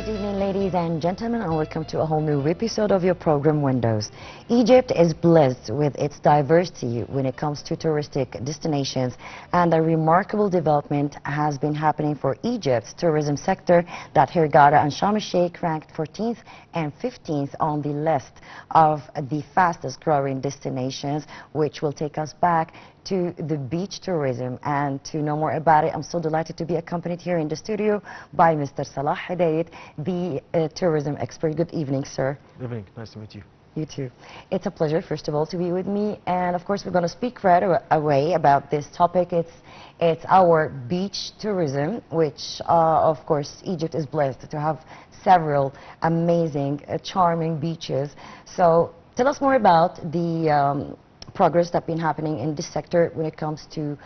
Good evening, ladies and gentlemen, and welcome to a whole new episode of your program Windows. Egypt is blessed with its diversity when it comes to touristic destinations, and a remarkable development has been happening for Egypt's tourism sector that Hurghada and Sharm el-Sheikh ranked 14th and 15th on the list of the fastest growing destinations, which will take us back to the beach tourism. And to know more about it, I'm so delighted to be accompanied here in the studio by Mr. Salah Hedayet, the tourism expert. Good evening, sir. Good evening. Nice to meet you. You too. It's a pleasure, first of all, to be with me. And of course, we're going to speak right away about this topic. It's our beach tourism, which, of course, Egypt is blessed to have several amazing, charming beaches. So tell us more about the progress that's been happening in this sector when it comes to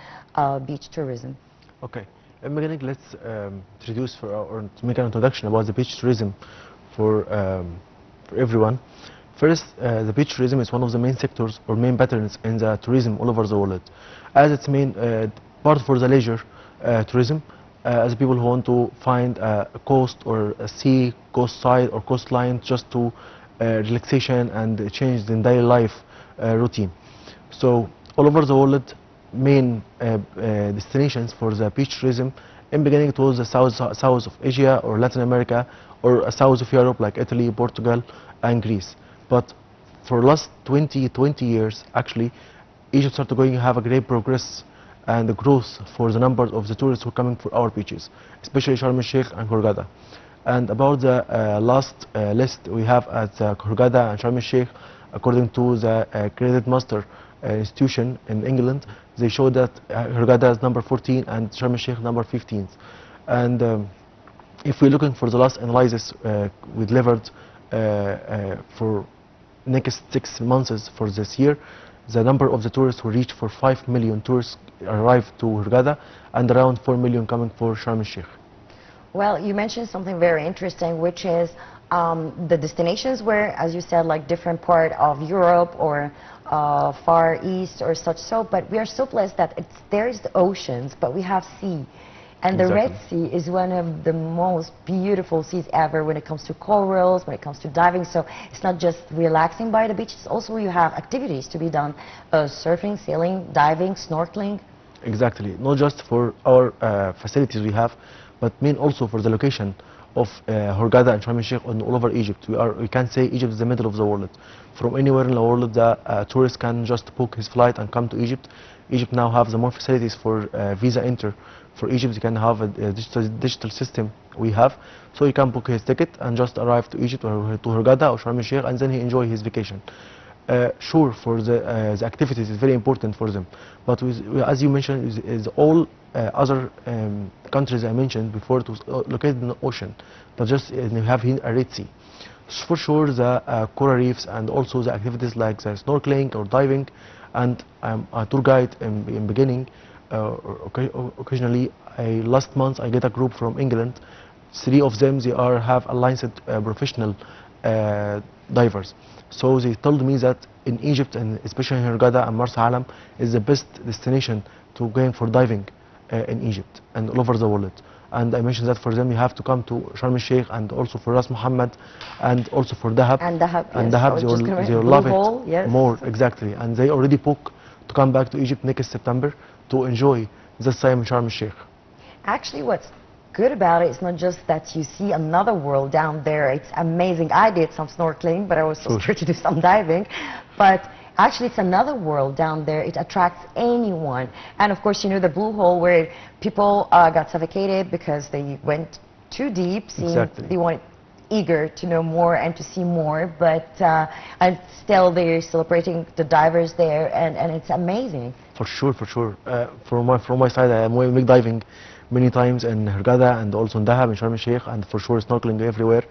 beach tourism. Okay. In the beginning, let's introduce or to make an introduction about the beach tourism for everyone. First, the beach tourism is one of the main sectors or main patterns in the tourism all over the world, as its main part for the leisure tourism, as people who want to find a coast or a sea, coastside or coastline just to relaxation and change the daily life routine. So all over the world, main destinations for the beach tourism, in beginning it was the south of Asia or Latin America or south of Europe like Italy, Portugal and Greece. But for the last 20 years actually, Egypt started going to have a great progress and the growth for the number of the tourists who are coming for our beaches, especially Sharm el-Sheikh and Hurghada. And about the last list we have at Hurghada and Sharm el-Sheikh, according to the Credit Master institution in England, they show that Hurghada is number 14 and Sharm el-Sheikh number 15th. And if we're looking for the last analysis we delivered for next 6 months for this year, the number of the tourists who reached for 5 million tourists arrived to Hurghada and around 4 million coming for Sharm el-Sheikh. Well, you mentioned something very interesting, which is the destinations where, as you said, like different part of Europe or Far East or such so, but we are so blessed that there is the oceans, but we have sea. And the Red Sea is one of the most beautiful seas ever when it comes to corals, when it comes to diving. So it's not just relaxing by the beach, it's also you have activities to be done, surfing, sailing, diving, snorkeling. Exactly, not just for our facilities we have, but mean also for the location of Hurghada and Sharm el-Sheikh all over Egypt. We can say Egypt is the middle of the world. From anywhere in the world, the tourist can just book his flight and come to Egypt. Egypt now has the more facilities for visa enter. For Egypt, you can have a digital system we have, so he can book his ticket and just arrive to Egypt or to Hurghada or Sharm el-Sheikh, and then he enjoy his vacation. Sure, for the activities is very important for them, but as you mentioned, is all other countries I mentioned before to located in the ocean, but just you have here a Red Sea. For sure, the coral reefs and also the activities like the snorkeling or diving, and I'm a tour guide in beginning. Occasionally, last month I get a group from England. 3 of them they have a licensed professional divers. So they told me that in Egypt and especially in Hurghada and Marsa Alam is the best destination to go for diving in Egypt and all over the world. And I mentioned that for them you have to come to Sharm el-Sheikh and also for Ras Muhammad and also for Dahab. And Dahab, yes. And Dahab, they will love it yes. more, exactly. And they already book to come back to Egypt next September to enjoy this time in Sharm el-Sheikh. Actually, what's good about it is not just that you see another world down there. It's amazing. I did some snorkeling, but I was so scared to do some diving. But actually, it's another world down there. It attracts anyone. And of course, you know, the blue hole where people got suffocated because they went too deep. They weren't eager to know more and to see more. But and still, they're celebrating the divers there, and it's amazing. For sure, for sure. From my side, I am going diving many times in Hurghada and also in Dahab and Sharm el-Sheikh, and for sure snorkeling everywhere.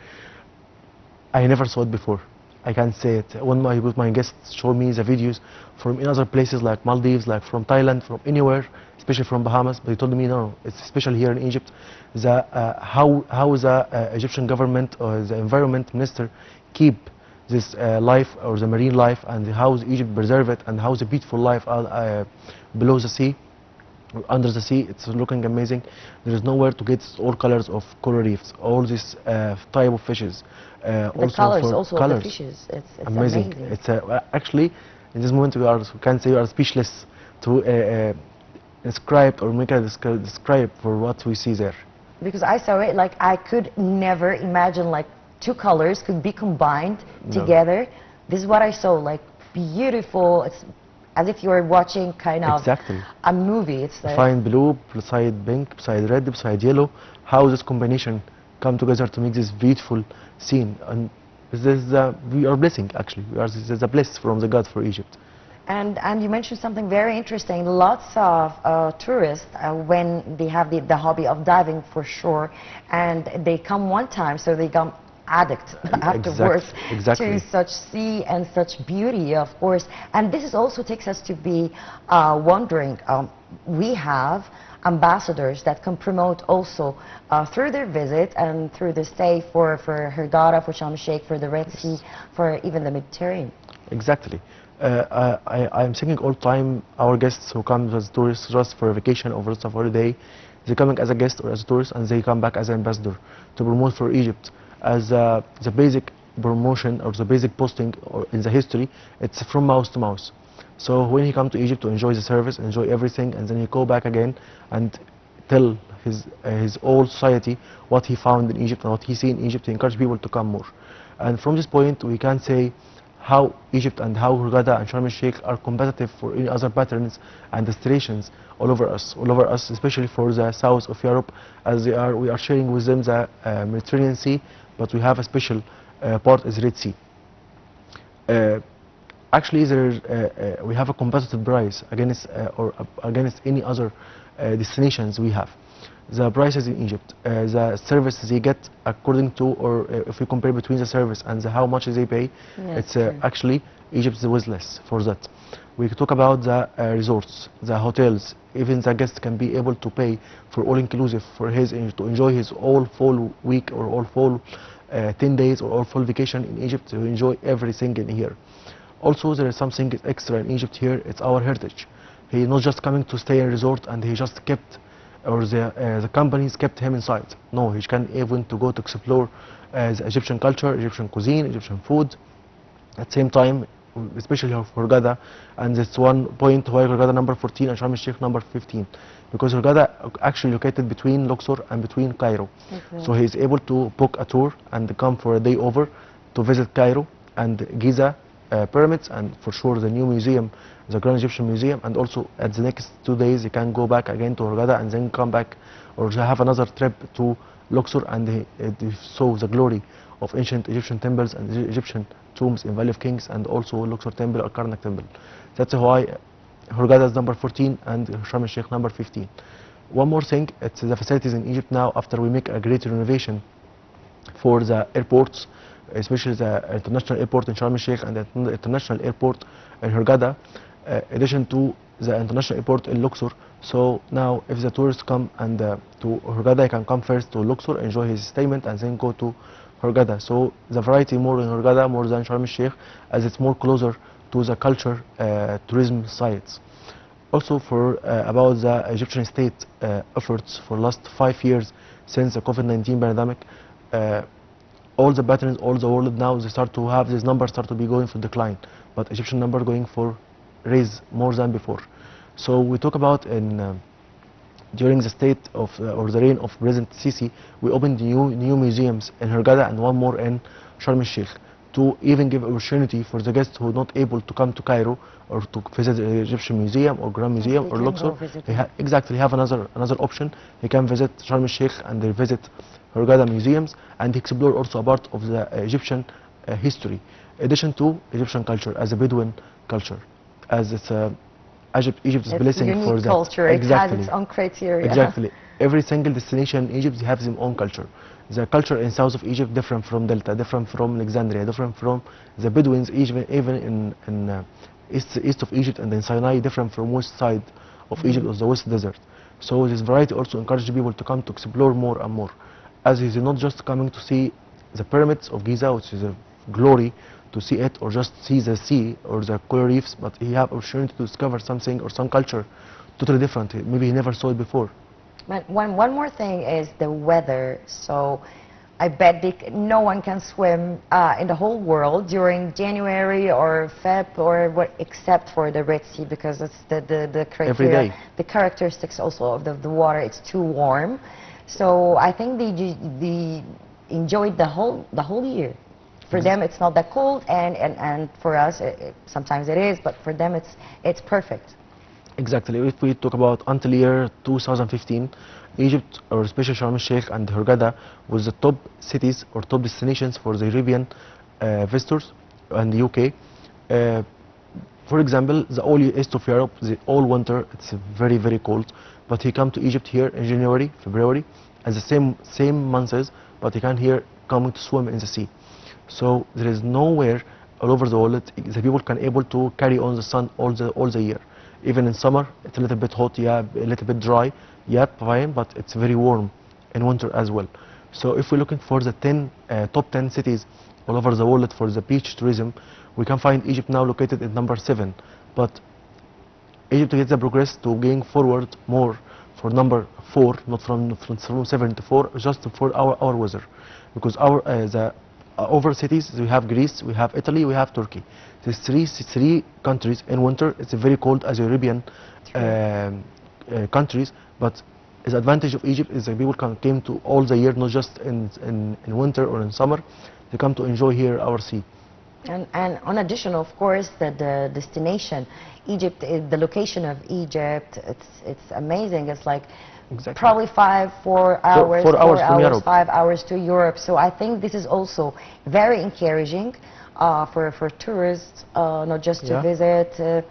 I never saw it before. I can't say it. When my guests show me the videos from in other places like Maldives, like from Thailand, from anywhere, especially from Bahamas, but they told me no, it's especially here in Egypt. How the Egyptian government or the environment minister keep this life or the marine life, and how Egypt preserve it, and how the beautiful life below the sea. Under the sea, it's looking amazing. There is nowhere to get all colors of coral reefs, all this type of fishes. The Also colors for also of the colors, fishes, it's amazing. amazing. It's actually in this moment we can say we are speechless to describe or make a describe for what we see there. Because I saw it, like I could never imagine like two colors could be combined No. together. This is what I saw, like beautiful. It's as if you were watching kind of Exactly. a movie. It's like, Find blue beside pink, beside red, beside yellow. How this combination come together to make this beautiful scene. And this is we are blessing actually. This is a bliss from the God for Egypt. and you mentioned something very interesting. Lots of tourists, when they have the hobby of diving for sure, and they come one time, so they become addict afterwards exactly. to such sea and such beauty, of course. And this is also takes us to be wondering, we have ambassadors that can promote also through their visit and through the stay for Hurghada, for Sharm el-Sheikh, for the Red Sea, for even the Mediterranean. Exactly. I'm thinking all time our guests who come as tourists just for a vacation or just for a holiday, they coming as a guest or as a tourist, and they come back as an ambassador to promote for Egypt. As the basic promotion or the basic posting or in the history, it's from mouth to mouth. So when he come to Egypt to enjoy the service, enjoy everything, and then he go back again and tell his whole society what he found in Egypt and what he see in Egypt, to encourage people to come more. And from this point, we can say how Egypt and how Hurghada and Sharm el-Sheikh are competitive for any other patterns and destinations all over us, especially for the south of Europe, as we are sharing with them the Mediterranean Sea, but we have a special part is Red Sea. Actually, we have a competitive price against against any other destinations we have. The prices in Egypt, the services they get according to, or if we compare between the service and how much they pay, it's actually Egypt was less for that. We talk about the resorts, the hotels. Even the guest can be able to pay for all-inclusive for to enjoy his all full week or all full 10 days or all full vacation in Egypt, to enjoy everything in here. Also, there is something extra in Egypt here. It's our heritage. He not just coming to stay in a resort and he just kept, or the companies kept him inside. No, he can even to go to explore the Egyptian culture, Egyptian cuisine, Egyptian food. At the same time, especially for Hurghada, and that's one point why Hurghada number 14 and Sharm el-Sheikh number 15, because Hurghada actually located between Luxor and between Cairo. So he's able to book a tour and come for a day over to visit Cairo and Giza pyramids, and for sure the new museum, the Grand Egyptian Museum, and also at the next 2 days he can go back again to Hurghada and then come back or have another trip to Luxor, and he saw the glory of ancient Egyptian temples and Egyptian tombs in Valley of Kings, and also Luxor Temple or Karnak Temple. That's why Hurghada is number 14 and Sharm el-Sheikh number 15. One more thing, it's the facilities in Egypt now after we make a great renovation for the airports, especially the international airport in Sharm el-Sheikh and the international airport in Hurghada, addition to the international airport in Luxor. So now if the tourists come and to Hurghada, he can come first to Luxor, enjoy his stayment, and then go to Hurghada. So the variety more in Hurghada more than Sharm el-Sheikh, as it's more closer to the culture tourism sites. Also for about the Egyptian state efforts for last 5 years since the COVID-19 pandemic, all the patterns, all the world now, they start to have these numbers start to be going for decline, but Egyptian number going for raise more than before. So we talk about in during the state of or the reign of President Sisi, we opened new museums in Hurghada and one more in Sharm el-Sheikh, to even give opportunity for the guests who are not able to come to Cairo or to visit the Egyptian Museum or Grand Museum or Luxor. Exactly, have another option. He can visit Sharm el-Sheikh and they visit Hurghada museums and explore also a part of the Egyptian history, in addition to Egyptian culture as a Bedouin culture, as it's Egypt is blessing for that. Culture. Exactly. It has its own criteria. Exactly. Every single destination in Egypt has its own culture. The culture in south of Egypt different from Delta, different from Alexandria, different from the Bedouins, even in east of Egypt and in Sinai, different from west side of Egypt or the West Desert. So this variety also encourages people to come to explore more and more, as he's not just coming to see the pyramids of Giza, which is a glory to see it, or just see the sea or the coral reefs, but he have opportunity to discover something or some culture totally different. Maybe he never saw it before. But one more thing is the weather. So I bet no one can swim in the whole world during January or Feb or what, except for the Red Sea, because it's the criteria, Every day. the characteristics also of the water. It's too warm. So I think they enjoyed the whole year. For them, it's not that cold, and for us, sometimes it is, but for them, it's perfect. Exactly. If we talk about until year 2015, Egypt, or especially Sharm el-Sheikh and Hurghada, was the top cities or top destinations for the European visitors and the UK. For example, the whole east of Europe, the all winter, it's very, very cold. But he come to Egypt here in January, February, and the same months, but he can here coming to swim in the sea. So there is nowhere all over the world the people can able to carry on the sun all the year. Even in summer, it's a little bit hot, yeah, a little bit dry, yeah, fine, but it's very warm in winter as well. So if we're looking for the top 10 cities all over the world for the beach tourism, we can find Egypt now located at number 7. But Egypt gets the progress to going forward more for number 4, not from 7 to 4, just for our weather, because the over cities we have Greece, we have Italy, we have Turkey. These three countries in winter it's very cold as European countries, but the advantage of Egypt is that people came to all the year, not just in winter or in summer. They come to enjoy here our sea. And on addition, of course, the destination, Egypt, the location of Egypt, it's amazing. It's like Exactly. probably 4 hours, 4 hours from Europe. 5 hours to Europe. So I think this is also very encouraging for tourists, not just to visit.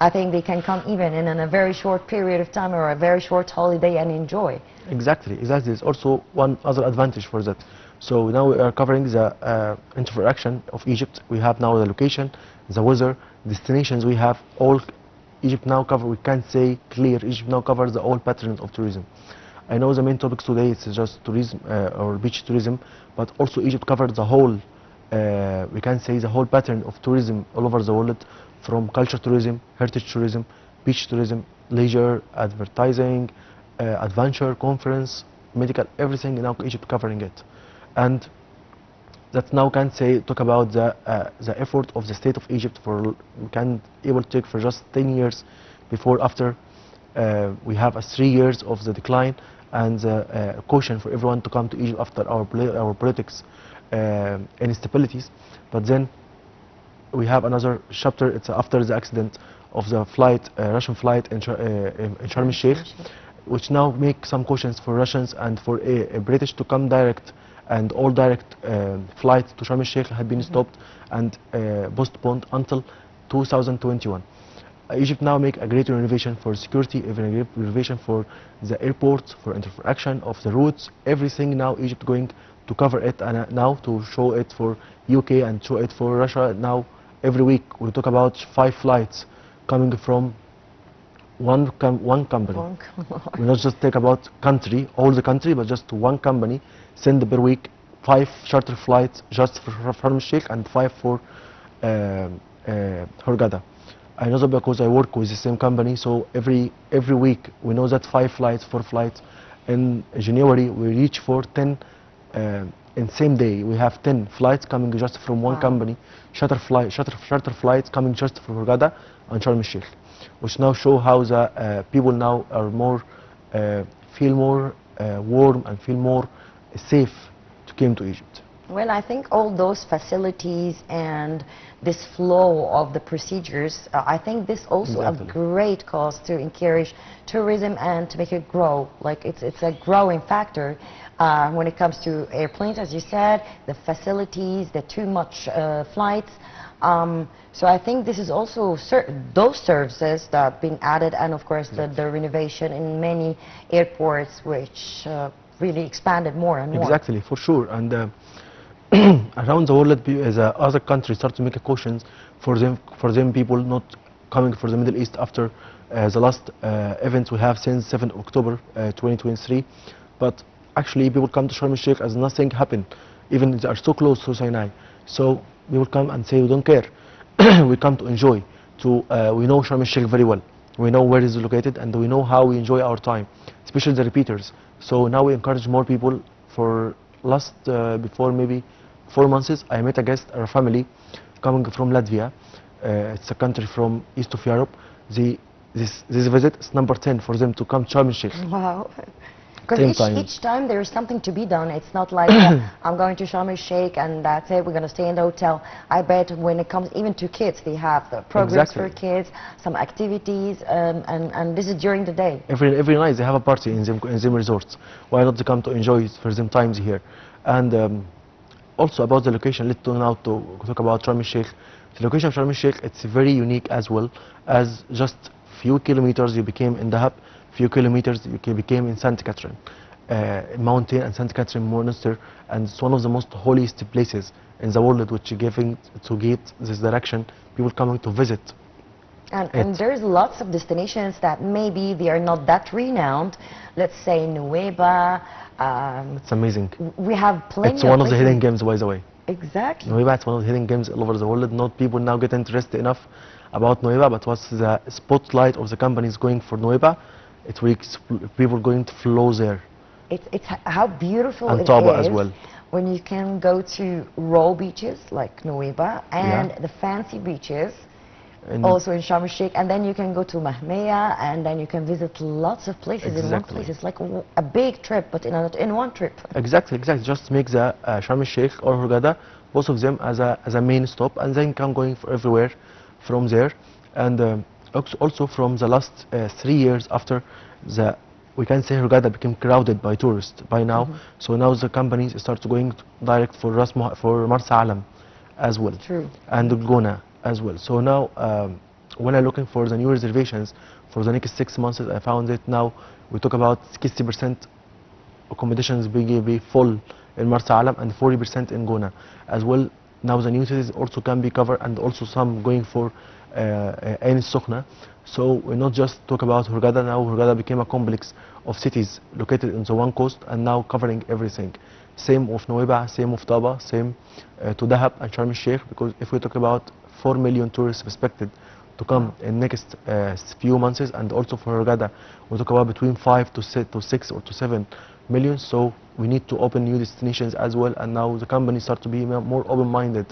I think they can come even in a very short period of time or a very short holiday and enjoy. Exactly. There's also one other advantage for that. So now we are covering the interaction of Egypt. We have now the location, the weather, destinations. We have all Egypt now cover. We can't say clear. Egypt now covers the all patterns of tourism. I know the main topics today is just tourism or beach tourism, but also Egypt covers the whole. We can say the whole pattern of tourism all over the world, from culture tourism, heritage tourism, beach tourism, leisure, advertising, adventure, conference, medical, everything. Now Egypt covering it. And that now can say talk about the effort of the state of Egypt for we can able to take for just 10 years before after we have 3 years of the decline and caution for everyone to come to Egypt after our politics instabilities. But then we have another chapter. It's after the accident of the flight, Russian flight in Sharm el-Sheikh, which now make some cautions for Russians and for British to come direct. And all direct flights to Sharm el-Sheikh had been stopped and postponed until 2021. Egypt now make a great renovation for security, even a great renovation for the airports, for interaction of the routes, everything. Now Egypt going to cover it and now to show it for UK and show it for Russia. Now every week we talk about 5 flights coming from one company. We not just take about country, all the country, but just one company send per week 5 charter flights just for Sharm el-Sheikh and 5 for Hurghada. I know that because I work with the same company, so every week we know that 5 flights, 4 flights. In January we reach for 10 in same day. We have 10 flights coming just from one company, charter flights coming just for Hurghada and Sharm el-Sheikh, which now show how the people now are more feel more warm and feel more safe to come to Egypt. Well, I think all those facilities and this flow of the procedures, I think this also a great cause to encourage tourism and to make it grow. Like it's a growing factor when it comes to airplanes, as you said, the facilities, the too much flights. So I think this is also those services that are being added, and of course the renovation in many airports, which really expanded more and more. Exactly, for sure. And around the world, the other countries start to make cautions for them people not coming for the Middle East after the last events we have since 7 October 2023. But actually people come to Sharm el-Sheikh as nothing happened, even they are so close to Sinai. So we will come and say we don't care. We come to enjoy. We know Sharm el-Sheikh very well. we know where it's located, and we know how we enjoy our time, especially the repeaters. So now we encourage more people. For last before maybe 4 months, I met a guest or a family coming from Latvia. It's a country from east of Europe. This visit is number 10 for them to come to Sharm el-Sheikh. Wow. Because Same time. each time there is something to be done. It's not like I'm going to Sharm el-Sheikh and that's it, we're going to stay in the hotel. I bet when it comes even to kids, they have the programs for kids, some activities, and this is during the day. Every night they have a party in them resorts. Why not to come to enjoy it for them times here? And also about the location, let's now to talk about Sharm el-Sheikh. The location of Sharm el-Sheikh, it's very unique as well, as just few kilometers you became in Dahab, few kilometers you became in St. Catherine mountain and St. Catherine monastery, and it's one of the most holiest places in the world, which giving to get this direction people coming to visit. And there's lots of destinations that maybe they are not that renowned. Let's say Nuweiba. It's amazing. We have plenty. It's one of the hidden gems, by the way. Exactly. Nuweiba, it's one of the hidden gems all over the world. Not people now get interested enough about Nuweiba, but what's the spotlight of the companies going for Nuweiba? It will people going to flow there. It's how beautiful and it Taba is as well. When you can go to raw beaches like Nuweiba and the fancy beaches also in Sharm el-Sheikh, and then you can go to Mahmeya, and then you can visit lots of places in one place. It's like a big trip, but in one trip. Exactly. Just make the Sharm el-Sheikh or Hurghada, both of them as a main stop, and then come going for everywhere from there. And also from the last 3 years after we can say Hurghada became crowded by tourists by now. So now the companies start going direct for Marsa Alam as well. True. And Gona as well. So now when I'm looking for the new reservations for the next 6 months, I found that now we talk about 60% accommodations be full in Marsa Alam and 40% in Gona as well. Now the new cities also can be covered, and also some going for Ain Sokhna. So we not just talk about Hurghada. Now Hurghada became a complex of cities located on the one coast and now covering everything. Same of Nuweiba, same of Taba, same to Dahab and Sharm el-Sheikh, because if we talk about 4 million tourists expected to come in next few months, and also for Hurghada we talk about between 5 to 6 or to 7 million. So we need to open new destinations as well, and now the companies start to be more open-minded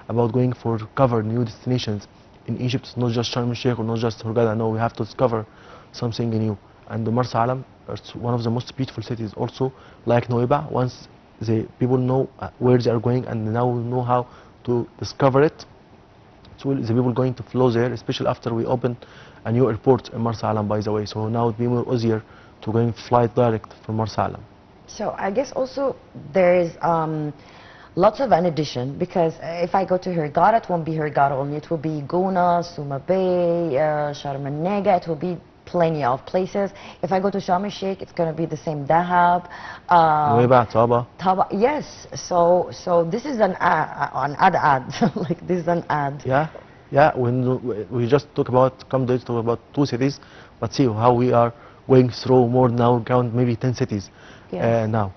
about going for cover new destinations in Egypt. It's not just Sharm el-Sheikh or not just Hurghada. No, we have to discover something new. And the Marsa Alam is one of the most beautiful cities also, like Nuweiba. Once the people know where they are going and now know how to discover it, so the people going to flow there, especially after we open a new airport in Marsa Alam, by the way. So now it will be more easier to going flight direct from Marsa Alam. So I guess also there is lots of an addition, because if I go to Hurghada, it won't be Hurghada only. It will be Gona, Suma Bay, Sharm el-Nega. It will be plenty of places. If I go to Sharm el-Sheikh, it's going to be the same. Dahab, Nuweiba, Taba. Taba. Yes. So this is an ad. Like this is an ad. Yeah. When we just talk about talk about 2 cities, but see how we are going through more now. Count maybe 10 cities now.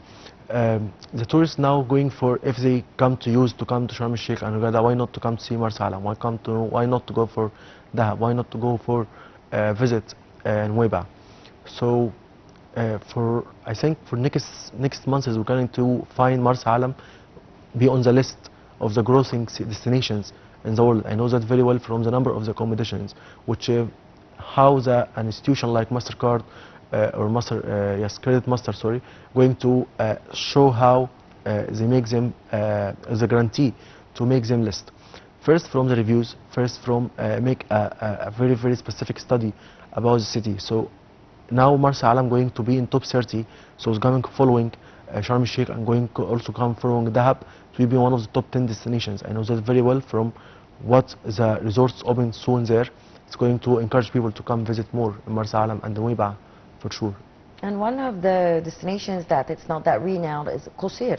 The tourists now going for, if they come to Sharm el-Sheikh and Hurghada, why not to come to see Marsa Alam? Why not to go for Dahab? Why not to go for visit Nuweiba? So I think for next months we're going to find Marsa Alam be on the list of the grossing destinations in the world. I know that very well from the number of the accommodations, which how an institution like MasterCard or Credit Master, going to show how they make them as a guarantee to make them list. First from the reviews, first from make a very specific study about the city. So now Marsa Alam going to be in top 30, so it's going following Sharm el-Sheikh, and going to also come following Dahab to be one of the top 10 destinations. I know that very well from what the resorts open soon there. It's going to encourage people to come visit more in Marsa Alam and Nuweiba for sure. And one of the destinations that it's not that renowned is Qusir.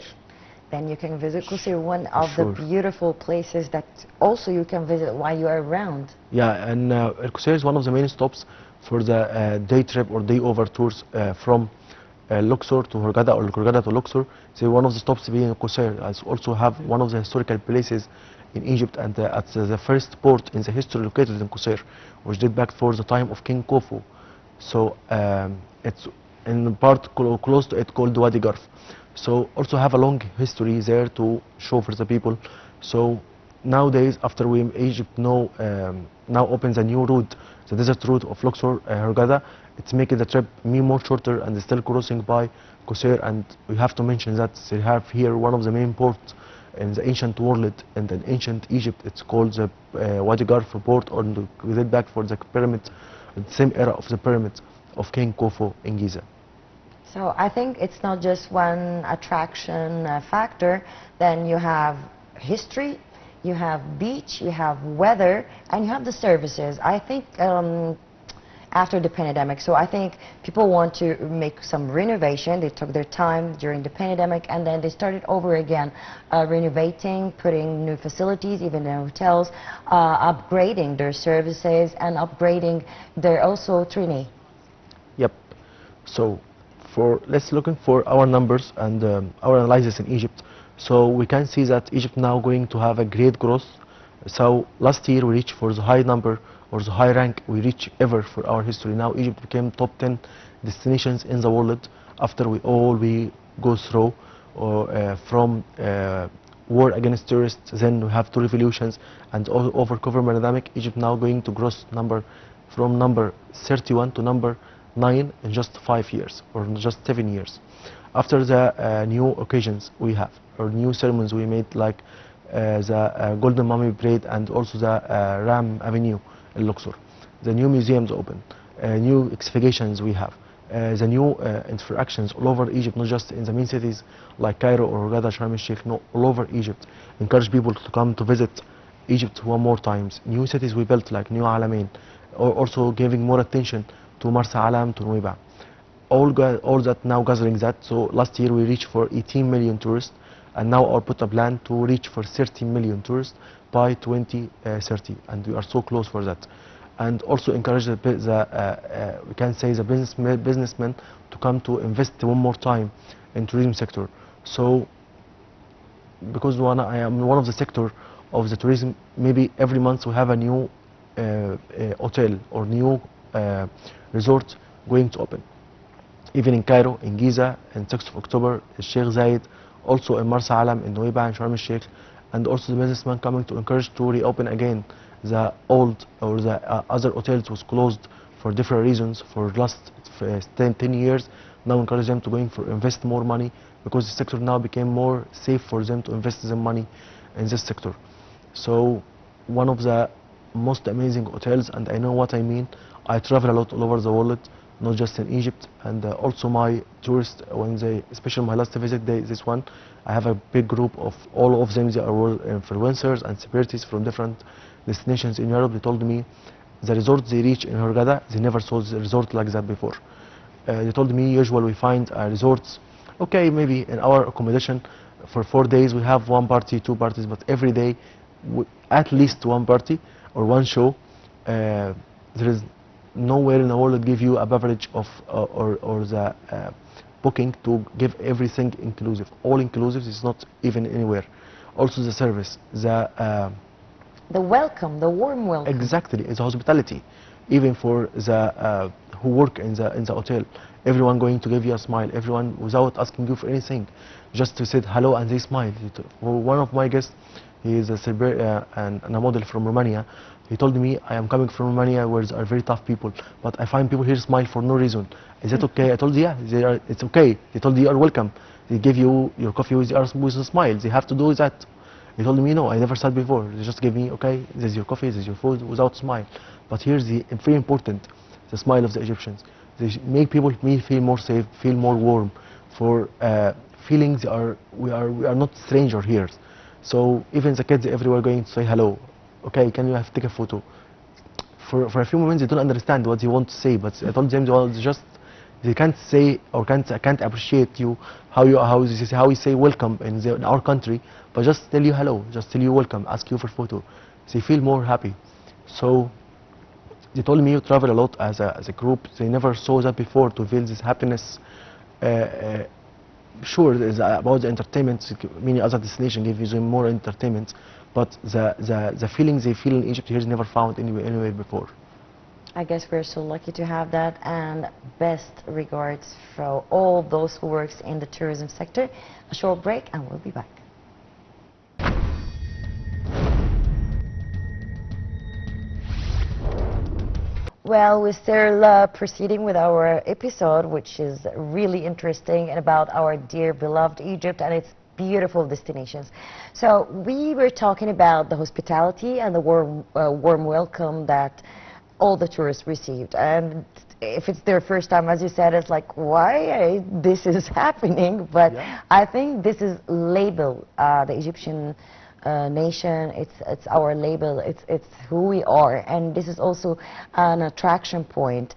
Then you can visit Qusir, one of the beautiful places that also you can visit while you are around. Yeah, and Qusir is one of the main stops for the day trip or day over tours from Luxor to Hurghada or Hurghada to Luxor. So one of the stops being Qusair. I also have one of the historical places in Egypt, and at the first port in the history located in Qusair, which date back for the time of King Khufu. So it's in part close to it called Wadi Garf. So also have a long history there to show for the people. So nowadays, after Egypt now opens a new route, the desert route of Luxor Hurghada, it's making the trip more shorter and still crossing by Qusair. And we have to mention that they have here one of the main ports in the ancient world, and in ancient Egypt it's called the Wadi Garf port, or we date back for the pyramid, the same era of the pyramid of King Khufu in Giza. So I think it's not just one attraction factor. Then you have history, you have beach, you have weather, and you have the services. I think after the pandemic, so I think people want to make some renovation. They took their time during the pandemic, and then they started over again, renovating, putting new facilities, even in hotels, upgrading their services and upgrading their also Trini. Yep. So let's looking for our numbers and our analysis in Egypt. So we can see that Egypt now going to have a great growth. So last year we reached for the high number or the high rank we reach ever for our history. Now Egypt became top 10 destinations in the world after we go through from war against terrorists, then we have two revolutions and overcover pandemic. Egypt now going to gross number from number 31 to number 9 in just 5 years or just 7 years. After the new occasions we have or new ceremonies we made, like the Golden Mummy Parade and also the Ram Avenue in Luxor. The new museums open, new excavations we have, the new interactions all over Egypt, not just in the main cities like Cairo or Hurghada, Sharm el-Sheikh, no, all over Egypt. Encourage people to come to visit Egypt one more times. New cities we built like New Alamein, or also giving more attention to Marsa Alam, to Nuweiba. All that now gathering that. So last year we reached for 18 million tourists, and now our put a plan to reach for 13 million tourists by 2030, and we are so close for that. And also encourage we can say the businessmen to come to invest one more time in tourism sector. So because I am one of the sector of the tourism, maybe every month we have a new hotel or new resort going to open. Even in Cairo, in Giza, in 6th of October, Sheikh Zayed, also in Marsa Alam, in Nuweiba, and Sharm el-Sheikh, and also the businessmen coming to encourage to reopen again the old or the other hotels was closed for different reasons for last 10 years. Now encourage them to going for invest more money, because the sector now became more safe for them to invest their money in this sector. So one of the most amazing hotels, and I know what I mean. I travel a lot all over the world, not just in Egypt, and also my tourists, when they, especially my last visit, this one, I have a big group of all of them. They are world influencers and celebrities from different destinations in Europe. They told me the resort they reach in Hurghada, they never saw the resort like that before. They told me usually we find resorts, okay, maybe in our accommodation for 4 days we have one party, 2 parties, but every day at least one party or one show. There is nowhere in the world that give you a beverage of or the booking to give everything inclusive. All inclusive is not even anywhere. Also the service, the welcome, the warm welcome. Exactly, it's hospitality. Even for the who work in the hotel, everyone going to give you a smile. Everyone without asking you for anything, just to say hello and they smile. One of my guests, he is and a model from Romania. He told me, I am coming from Romania where there are very tough people, but I find people here smile for no reason. Is that okay? I told you, yeah, it's okay. They told you, you are welcome. They give you your coffee with a smile. They have to do that. He told me, no, I never said before. They just give me, okay, this is your coffee, this is your food, without smile. But here's the very important, the smile of the Egyptians. They make people feel more safe, feel more warm, for feelings we are not stranger here. So even the kids everywhere going to say hello. Okay, can you take a photo? For a few moments they don't understand what you want to say, but I told them they can't say or can't appreciate you how we say welcome in our country, but just tell you hello, just tell you welcome, ask you for photo. They feel more happy. So they told me you travel a lot as a group. They never saw that before, to feel this happiness Sure, there's about the entertainment. Many other destinations give you more entertainment, but the feelings they feel in Egypt here is never found anywhere before. I guess we're so lucky to have that, and best regards for all those who works in the tourism sector. A short break and we'll be back. Well, we're still proceeding with our episode, which is really interesting and about our dear beloved Egypt and its beautiful destinations. So we were talking about the hospitality and the warm welcome that all the tourists received. And if it's their first time, as you said, it's like, why this is happening? But Yeah. I think this is label, the Egyptian nation, it's our label, it's who we are, and this is also an attraction point.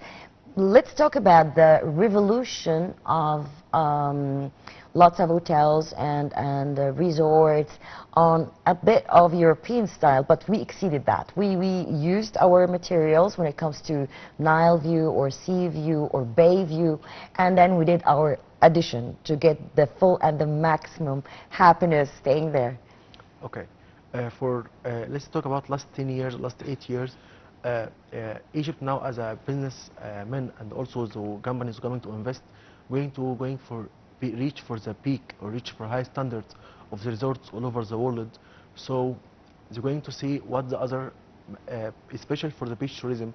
Let's talk about the revolution of lots of hotels and resorts on a bit of European style, but we exceeded that. We used our materials when it comes to Nile view or sea view or bay view, and then we did our addition to get the full and the maximum happiness staying there. Okay, let's talk about last 10 years, last 8 years. Egypt now as a business man and also the companies going to invest, going for reach for the peak or reach for high standards of the resorts all over the world. So they're going to see what the other, especially for the beach tourism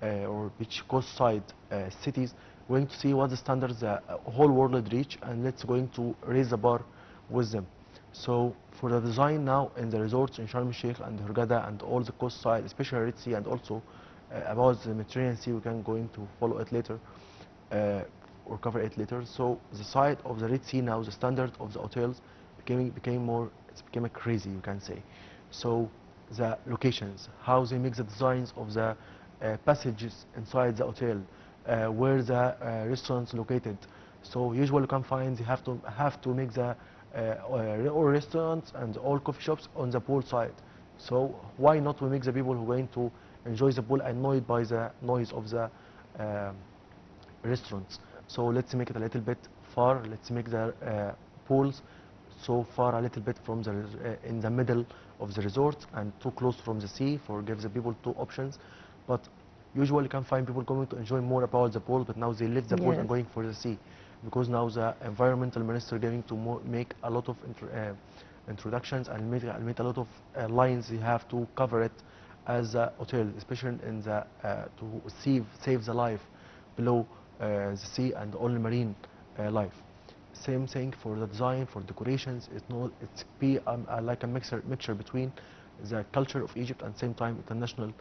or beach coast side cities, going to see what the standards the whole world reach, and let's going to raise the bar with them. So for the design now in the resorts in Sharm el-Sheikh and Hurghada and all the coast side, especially Red Sea, and also about the Mediterranean Sea, we can go into follow it later or cover it later. So the side of the Red Sea now, the standard of the hotels became more, it's became a crazy, you can say. So the locations, how they make the designs of the passages inside the hotel, where the restaurants located. So usually you can find you have to make the all restaurants and all coffee shops on the pool side. So why not we make the people who are going to enjoy the pool annoyed by the noise of the restaurants? So let's make it a little bit far. Let's make the pools so far a little bit from the in the middle of the resort and too close from the sea, for give the people two options. But usually you can find people going to enjoy more about the pool, but now they leave the pool and going for the sea, because now the environmental minister going to make a lot of introductions and make a lot of lines. You have to cover it as a hotel, especially in the to save the life below the sea and all marine life. Same thing for the design, for decorations. It's be like a mixture between the culture of Egypt and same time international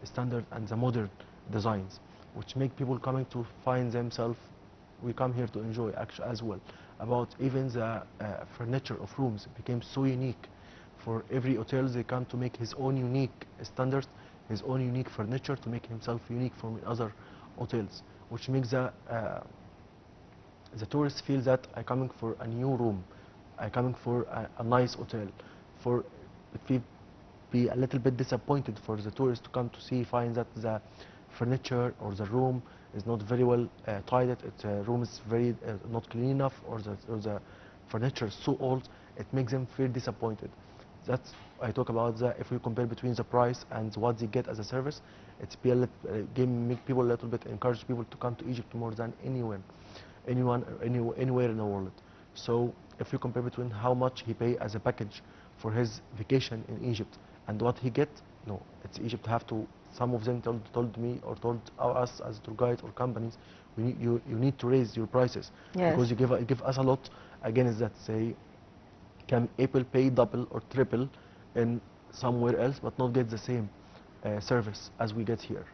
standard and the modern designs, which make people coming to find themselves. We come here to enjoy actually as well. About even the furniture of rooms became so unique. For every hotel they come to make his own unique standards, his own unique furniture to make himself unique from other hotels, which makes the tourists feel that I coming for a new room, I coming for a nice hotel. For if we be a little bit disappointed for the tourists to come to see, find that the furniture or the room is not very well tidied, the room is very not clean enough, or the furniture is so old, it makes them feel disappointed. That's I talk about the, if we compare between the price and what they get as a service, it's be make people a little bit, encourage people to come to Egypt more than anywhere in the world. So if you compare between how much he pay as a package for his vacation in Egypt and what he get, no, it's Egypt have to. Some of them told me or told us as tour guides or companies, you need to raise your prices, because you give us a lot. Again, is that say can people pay double or triple in somewhere else but not get the same service as we get here.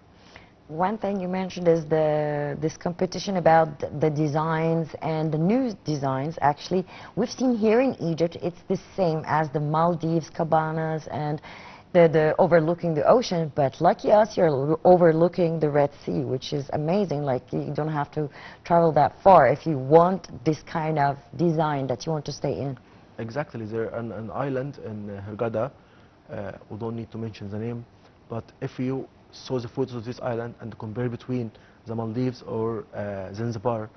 One thing you mentioned is this competition about the designs and the new designs. Actually, we've seen here in Egypt, it's the same as the Maldives cabanas and the overlooking the ocean, but lucky us, you're overlooking the Red Sea, which is amazing. Like, you don't have to travel that far if you want this kind of design that you want to stay in. Exactly, there an island in Hurghada, we don't need to mention the name, but if you saw the photos of this island and compare between the Maldives or Zanzibar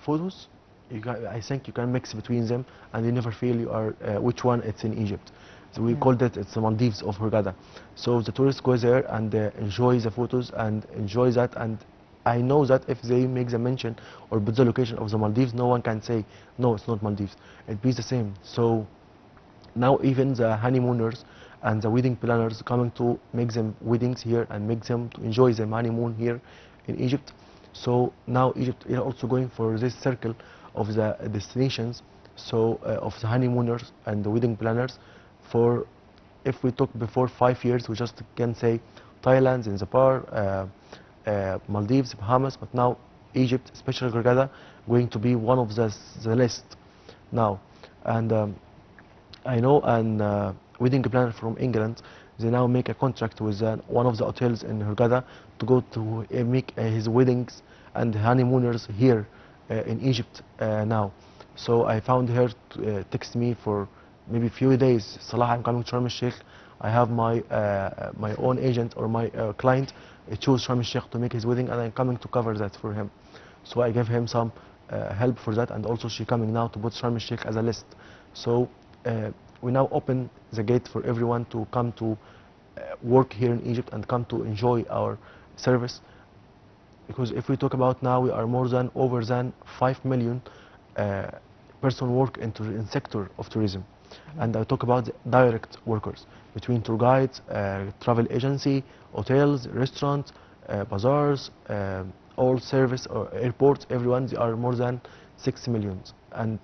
photos, I think you can mix between them, and you never feel you are which one it's in Egypt. So we called it, it's the Maldives of Hurghada. So the tourists go there and enjoy the photos and enjoy that. And I know that if they make the mention or put the location of the Maldives, no one can say no, it's not Maldives. It be the same. So now even the honeymooners and the wedding planners coming to make them weddings here and make them to enjoy their honeymoon here in Egypt. So now Egypt is also going for this circle of the destinations, so of the honeymooners and the wedding planners. For if we talk before 5 years, we just can say Thailand, Zanzibar, Maldives, Bahamas, but now Egypt, especially Hurghada, going to be one of the list now. And I know an wedding planner from England, they now make a contract with one of the hotels in Hurghada to go to make his weddings and honeymooners here in Egypt now. So I found her text me for maybe few days. Salah, I'm coming to Sharm el-Sheikh. I have my my own agent or my client choose Sharm el-Sheikh to make his wedding, and I'm coming to cover that for him. So I gave him some help for that, and also she coming now to put Sharm el-Sheikh as a list. So we now open the gate for everyone to come to work here in Egypt and come to enjoy our service. Because if we talk about now, we are over than 5 million person work in sector of tourism. And I talk about the direct workers between tour guides, travel agency, hotels, restaurants, bazaars, all service or airports, everyone, they are more than 6 million. And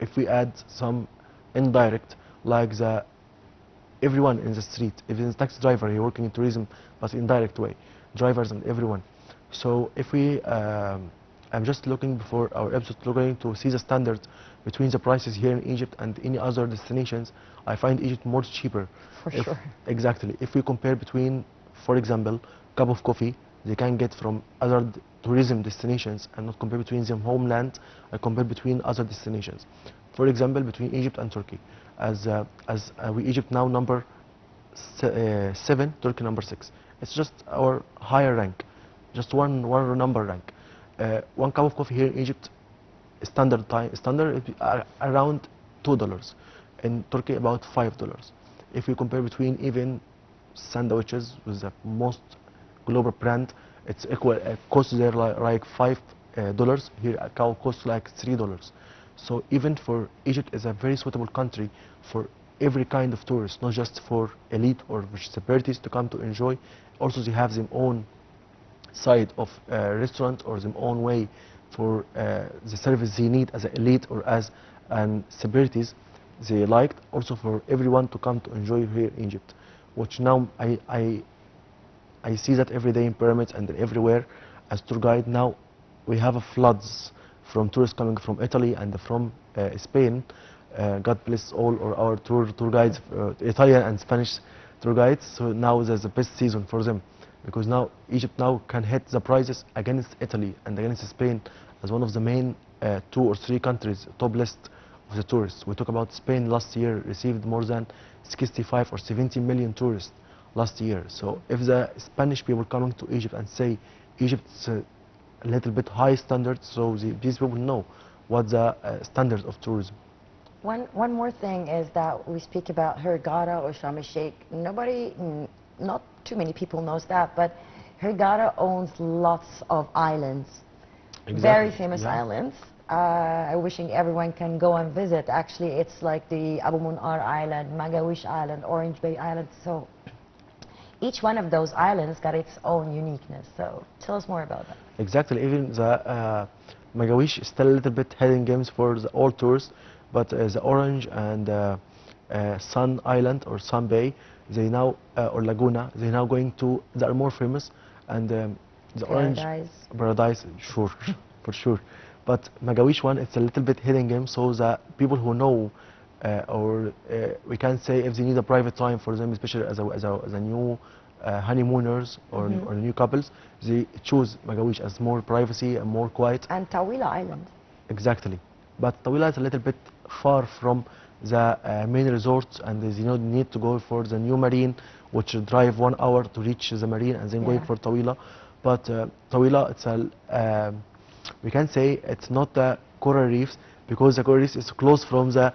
if we add some indirect, like everyone in the street, even the taxi driver, he working in tourism, but indirect way, drivers and everyone. So if we, I'm just looking before our episode, looking to see the standard between the prices here in Egypt and any other destinations. I find Egypt more cheaper. For sure. Exactly. If we compare between, for example, cup of coffee they can get from other tourism destinations and not compare between them homeland, I compare between other destinations. For example, between Egypt and Turkey, as we Egypt now number 7, Turkey number 6. It's just our higher rank, just one number rank. One cup of coffee here in Egypt, standard around $2. In Turkey about $5. If we compare between even sandwiches with the most global brand, it's equal cost there like $5. Here a cow costs like $3. So even for Egypt is a very suitable country for every kind of tourist, not just for elite or celebrities to come to enjoy. Also they have their own side of restaurant or their own way for the service they need as an elite or as celebrities they liked. Also for everyone to come to enjoy here in Egypt, which now I see that every day in pyramids and everywhere as tour guide. Now we have a floods from tourists coming from Italy and from Spain. God bless all our tour guides, Italian and Spanish tour guides. So now there's the best season for them, because now Egypt now can hit the prices against Italy and against Spain as one of the main 2 or 3 countries top list of the tourists. We talk about Spain last year received more than 65 or 70 million tourists last year. So if the Spanish people coming to Egypt and say Egypt's a little bit high standards, so these people know what the standards of tourism. One more thing is that we speak about Hurghada or Sharm el-Sheikh. Not too many people knows that, but Hurghada owns lots of islands. Exactly. Very famous islands. Wishing everyone can go and visit. Actually, it's like the Abu Munar Island, Magawish Island, Orange Bay Island. So each one of those islands got its own uniqueness. So tell us more about that. Exactly. Even the Magawish is still a little bit hidden games for all tourists, but the Orange and Sun Island or Sun Bay, they now or Laguna, they now going to, they are more famous, and the Orange Paradise, sure, for sure. But Magawish one, it's a little bit hidden game, so the people who know, or we can say if they need a private time for them, especially as a new honeymooners or new couples, they choose Magawish as more privacy and more quiet. And Tawila Island. Exactly. But Tawila is a little bit far from the main resorts, and they need to go for the new marine, which drive 1 hour to reach the marine and then going for Tawila. But Tawila, it's a we can say it's not the coral reefs, because the coral reefs is close from the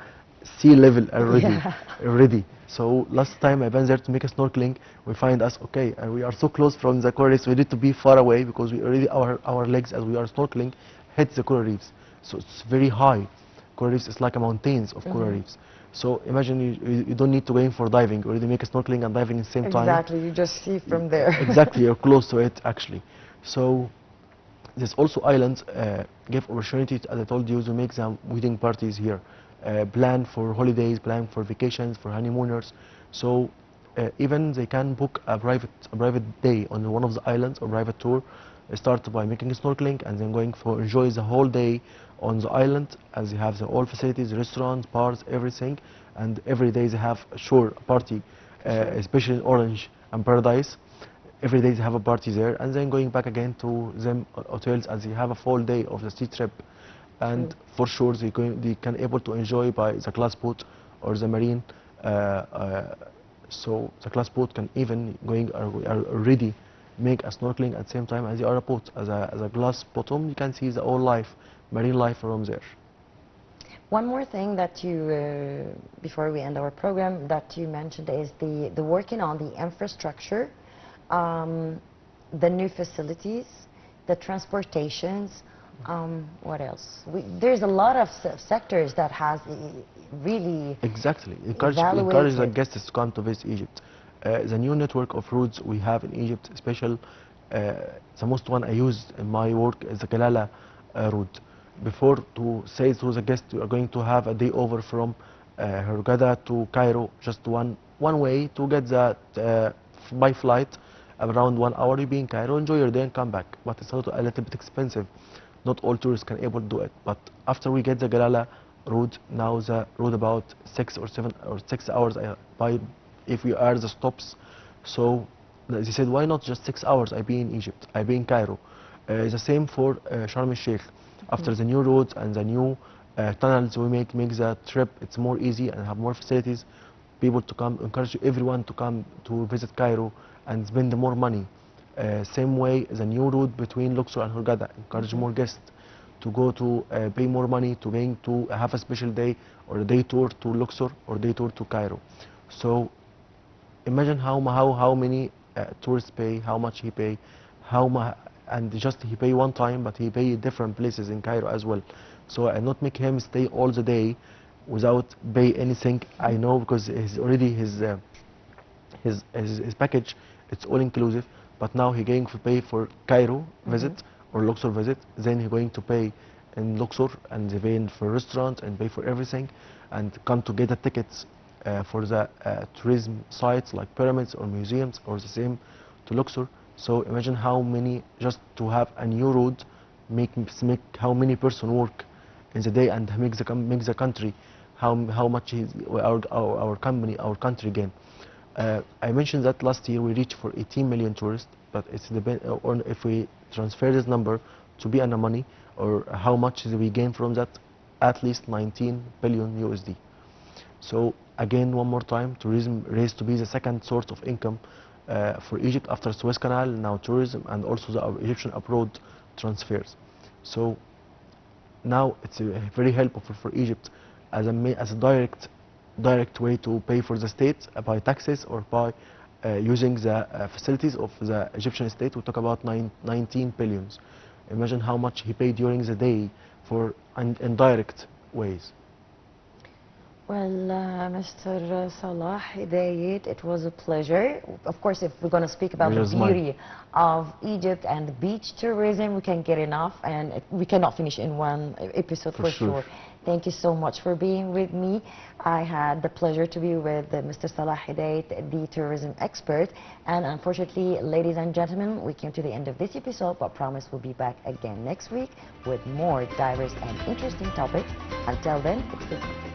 sea level already. Yeah. Already. So last time I went there to make a snorkeling, we find us okay, and we are so close from the coral reefs. We need to be far away because we already our legs as we are snorkeling hit the coral reefs. So it's very high. Coral reefs is like a mountains of coral reefs. So imagine you don't need to go in for diving. You already make a snorkeling and diving in the same time. Exactly, you just see from there. Exactly, you're close to it actually. So there's also islands give opportunity, as I told you, to make some wedding parties here, plan for holidays, plan for vacations, for honeymooners. So even they can book a private day on one of the islands or private tour. Start by making snorkeling and then going for enjoy the whole day on the island, as they have the all facilities, restaurants, bars, everything, and every day they have sure a party, especially in Orange and Paradise. Every day they have a party there, and then going back again to them hotels as they have a full day of the sea trip. And for sure they can able to enjoy by the glass boat or the marine. So the glass boat can even are already make a snorkeling at the same time as you are a boat. As a glass bottom, you can see the whole life, marine life from there. One more thing that you, before we end our program, that you mentioned is the working on the infrastructure, the new facilities, the transportations. What else? There's a lot of sectors that has really Exactly. Encourage the evaluated. guests to come to visit Egypt. The new network of roads we have in Egypt, special, the most one I used in my work is the Galala route. Before, to say to the guest, you are going to have a day over from Hurghada to Cairo, just one way to get that by flight. Around 1 hour you be in Cairo, enjoy your day and come back. But it's a little bit expensive. Not all tourists can able to do it. But after we get the Galala route, now the road about 6 or 7 or 6 hours by if we are the stops. So they said, why not just 6 hours? I be in Egypt, I be in Cairo. The same for Sharm el-Sheikh. After the new roads and the new tunnels we make the trip, it's more easy and have more facilities. People to come, encourage everyone to come to visit Cairo and spend more money. Same way, the new route between Luxor and Hurghada, encourage more guests to go to pay more money to going to have a special day or a day tour to Luxor or day tour to Cairo. So imagine how many tourists pay, how much he pay, and just he pay one time, but he pay different places in Cairo as well. So I not make him stay all the day without pay anything. I know because he's already his package, it's all inclusive. But now he going to pay for Cairo visit or Luxor visit. Then he going to pay in Luxor and they pay for restaurant and pay for everything, and come to get the tickets for the tourism sites like pyramids or museums or the same to Luxor. So imagine how many, just to have a new road, make how many person work in the day and make the country how much is our company, our country gain. I mentioned that last year we reached for 18 million tourists, but it's depend on if we transfer this number to be on money or how much we gain from that, at least 19 billion USD. So again, one more time, tourism raised to be the second source of income for Egypt after Suez Canal. Now tourism and also the Egyptian abroad transfers. So now it's very helpful for Egypt as a direct way to pay for the state by taxes or by using the facilities of the Egyptian state. We talk about 19 billions. Imagine how much he paid during the day for indirect ways. Well, Mr. Salah, Hedayet, it was a pleasure. Of course, if we're going to speak about the beauty of Egypt and the beach tourism, we can't get enough, and we cannot finish in one episode for sure. Thank you so much for being with me. I had the pleasure to be with Mr. Salah Hedayet, the tourism expert. And unfortunately, ladies and gentlemen, we came to the end of this episode, but promise we'll be back again next week with more diverse and interesting topics. Until then, it's goodbye.